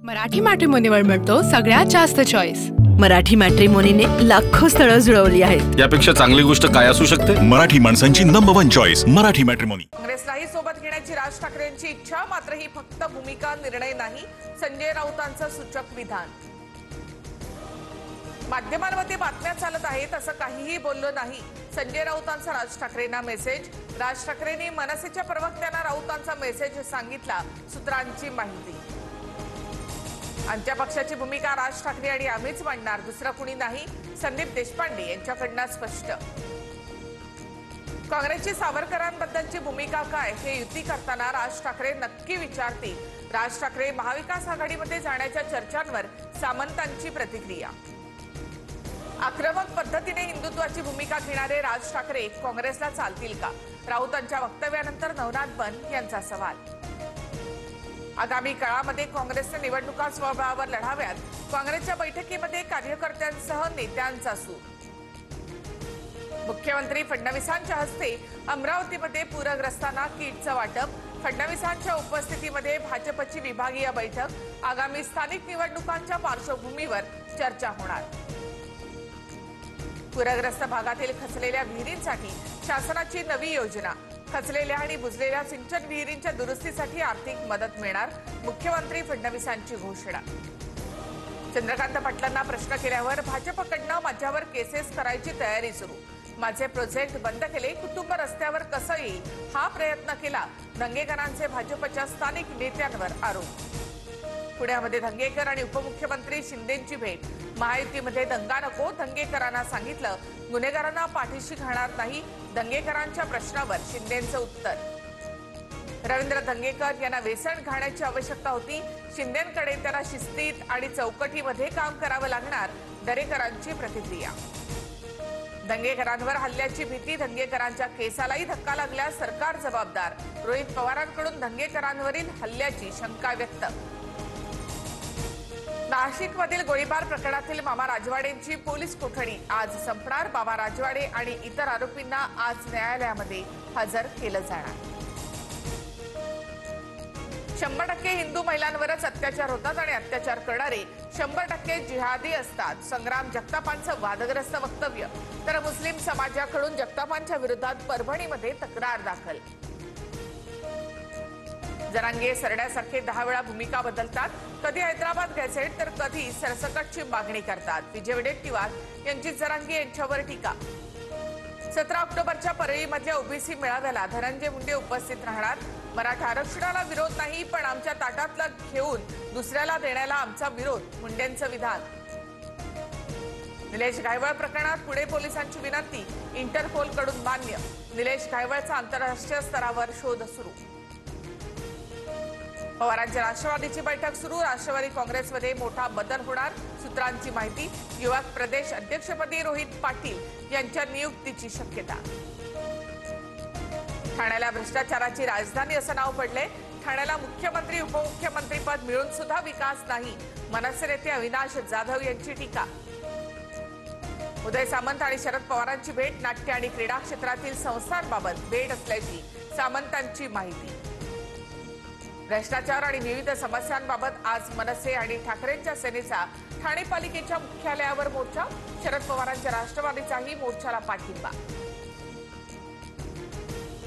मराठी मॅट्रिमोनीवर मिळतो सगळ्यात जास्त चॉईस। मराठी मॅट्रिमोनीने लाखो स्थळं जुळवली आहेत। यापेक्षा चांगली गोष्ट काय असू शकते? मराठी माणसांची नंबर 1 चॉईस मराठी मॅट्रिमोनी। काँग्रेसलाही सोबत घेण्याची राज ठाकरेंची इच्छा, मात्र ही फक्त भूमिका निर्णय नाही, संजय राऊतांचं सूचक विधान। माध्यमांमध्ये बातम्या चालत आहेत असं काहीही बोललो नाही, संजय राऊतांचा राज ठाकरेंना मेसेज। राज ठाकरेंनी मनसेच्या प्रवक्त्यांना राऊतांचा मेसेज सांगितला, सूत्रांची माहिती। आमच्या पक्षाची भूमिका राज ठाकरे आणि आम्हीच मांडणार, दुसरं कुणी नाही, संदीप देशपांडे यांच्याकडनं स्पष्ट। काँग्रेसची सावरकरांबद्दलची भूमिका काय हे युती करताना राज ठाकरे नक्की विचारतील। राज ठाकरे महाविकास आघाडीमध्ये जाण्याच्या चर्चांवर सामंतांची प्रतिक्रिया। आक्रमक पद्धतीने हिंदुत्वाची भूमिका घेणारे राज ठाकरे काँग्रेसला चालतील का? राऊतांच्या वक्तव्यानंतर नवनाथ बन यांचा सवाल। आगामी काळामध्ये काँग्रेसने निवडणुका स्वबळावर लढाव्यात, काँग्रेसच्या बैठकीमध्ये कार्यकर्त्यांसह नेत्यांचा सूर। मुख्यमंत्री फडणवीसांच्या हस्ते अमरावतीमध्ये पूरग्रस्तांना किटचं वाटप, फडणवीसांच्या उपस्थितीमध्ये भाजपची विभागीय बैठक। आगामी स्थानिक निवडणुकांच्या पार्श्वभूमीवर चर्चा होणार। पूरग्रस्त भागातील खचलेल्या विहिरींसाठी शासनाची नवी योजना, खचलेल्या आणि बुजलेल्या सिंचन विहिरींच्या दुरुस्तीसाठी आर्थिक मदत मिळणार, मुख्यमंत्री फडणवीसांची घोषणा। चंद्रकांत पाटलांना प्रश्न केल्यावर भाजपकडनं माझ्यावर केसेस करायची तयारी सुरू, माझे प्रोजेक्ट बंद केले, कुटुंब रस्त्यावर कसं येईल हा प्रयत्न केला, दंगेकरांचे भाजपच्या स्थानिक नेत्यांवर आरोप। पुण्यामध्ये दंगेकर आणि उपमुख्यमंत्री शिंदेंची भेट, महायुतीमध्ये दंगा नको, दंगेकरांना सांगितलं, गुन्हेगारांना पाठीशी घालणार नाही, दंगेकरांच्या प्रश्नावर शिंदेंचं उत्तर। रवींद्र दंगेकर यांना वेसण घालण्याची आवश्यकता होती, शिंदेंकडे त्यांना शिस्तीत आणि चौकटीमध्ये काम करावं लागणार, दरेकरांची प्रतिक्रिया। दंगेकरांवर हल्ल्याची भीती, दंगेकरांच्या केसालाही धक्का लागल्यास सरकार जबाबदार, रोहित पवारांकडून दंगेकरांवरील हल्ल्याची शंका व्यक्त। नाशिकमधील गोळीबार प्रकरणातील मामा राजवाडेंची पोलीस कोठडी आज संपणार, मामा राजवाडे आणि इतर आरोपींना आज न्यायालयामध्ये हजर केलं जाणार। 100% हिंदू महिलांवरच अत्याचार होतात आणि अत्याचार करणारे 100% जिहादी असतात, संग्राम जगतापांचं वादग्रस्त वक्तव्य। तर मुस्लिम समाजाकडून जगतापांच्या विरोधात परभणीमध्ये तक्रार दाखल। जरांगे सरड्यासारखे 10 वेळा भूमिका बदलतात, कधी हैदराबाद गॅझेट तर कधी सरसकटची मागणी करतात, विजय वडेट्टीवार यांची जरांगे यांच्यावर टीका। 17 ऑक्टोबरच्या परळीमधल्या ओबीसी मेळाव्याला धनंजय मुंडे उपस्थित राहणार, मराठा आरक्षणाला विरोध नाही, पण आमच्या ताटातलं घेऊन दुसऱ्याला देण्याला आमचा विरोध, मुंडेंचं विधान। निलेश घायवळ प्रकरणात पुणे पोलिसांची विनंती, इंटरपोलकडून मान्य, निलेश घायवळचा आंतरराष्ट्रीय स्तरावर शोध सुरू। पवारांच्या राष्ट्रवादीची बैठक सुरू, राष्ट्रवादी काँग्रेसमध्ये मोठा बदल होणार, सूत्रांची माहिती। युवक प्रदेश अध्यक्षपदी रोहित पाटील यांच्या नियुक्तीची शक्यता। ठाण्याला भ्रष्टाचाराची राजधानी असं नाव पडले, ठाण्याला मुख्यमंत्री उपमुख्यमंत्री पद मिळून सुद्धा विकास नाही, मनसे नेते अविनाश जाधव यांची टीका। उदय सामंत आणि शरद पवारांची भेट, नाट्य आणि क्रीडा क्षेत्रातील संस्थांबाबत भेट असल्याची सामंतांची माहिती। भ्रष्टाचार आणि विविध समस्यांबाबत आज मनसे आणि ठाकरेंच्या सेनेचा ठाणे पालिकेच्या मुख्यालयावर मोर्चा, शरद पवारांच्या राष्ट्रवादीचाही मोर्चाला पाठिंबा।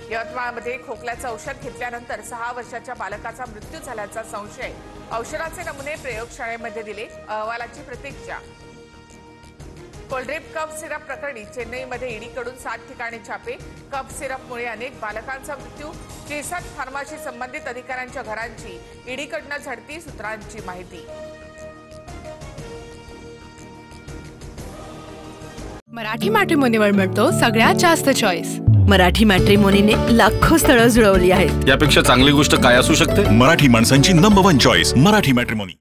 यवतमाळमध्ये खोकल्याचं औषध घेतल्यानंतर 6 वर्षाच्या बालकाचा मृत्यू झाल्याचा संशय, औषधाचे नमुने प्रयोगशाळेमध्ये दिले, अहवालाची प्रतीक्षा। कोल्ड्रिप कफ सिरप प्रकरणी चेन्नईमध्ये ईडीकडून 7 ठिकाणी छापे, कफ सिरपमुळे अनेक बालकांचा मृत्यू, केसट फार्माशी संबंधित अधिकाऱ्यांच्या घरांची ईडीकडनं झडती, सूत्रांची माहिती। मराठी मॅट्रिमोनीवर मिळतो सगळ्यात जास्त चॉईस। मराठी मॅट्रिमोनीने लाखो स्थळं जुळवली आहेत। यापेक्षा चांगली गोष्ट काय असू शकते? मराठी माणसांची नंबर 1 चॉईस मराठी मॅट्रिमोनी।